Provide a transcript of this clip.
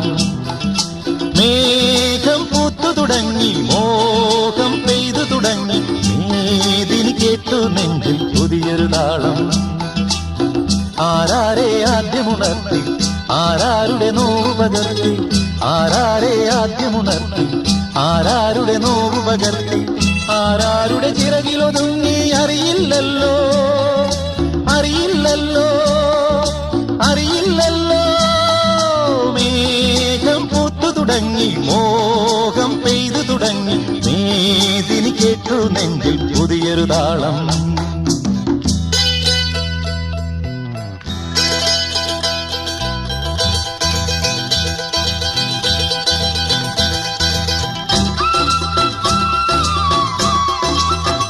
താളം. മേഘം പൂത്തു തുടങ്ങി, മോഹം പെയ്തു തുടങ്ങി, മേദിനി കേട്ടു നെഞ്ചിൽ പുതിയൊരു താളം. ആരാരെ ആദ്യമുണർത്തി, ആരാരുടെ നോവ് പകർത്തി, ആരാരെ ആദ്യമുണർത്തി, ആരാരുടെ നോവ് പകർത്തി, ആരാരുടെ ചിറകിലൊതുങ്ങി അറിയില്ലല്ലോ, അറിയില്ലല്ലോ, അറിയില്ലല്ലോ. മേഘം പൂത്തു തുടങ്ങി, മോഹം പെയ്തു തുടങ്ങി, മേദിനി കേട്ടു നെഞ്ചിൽ പുതിയൊരു താളം.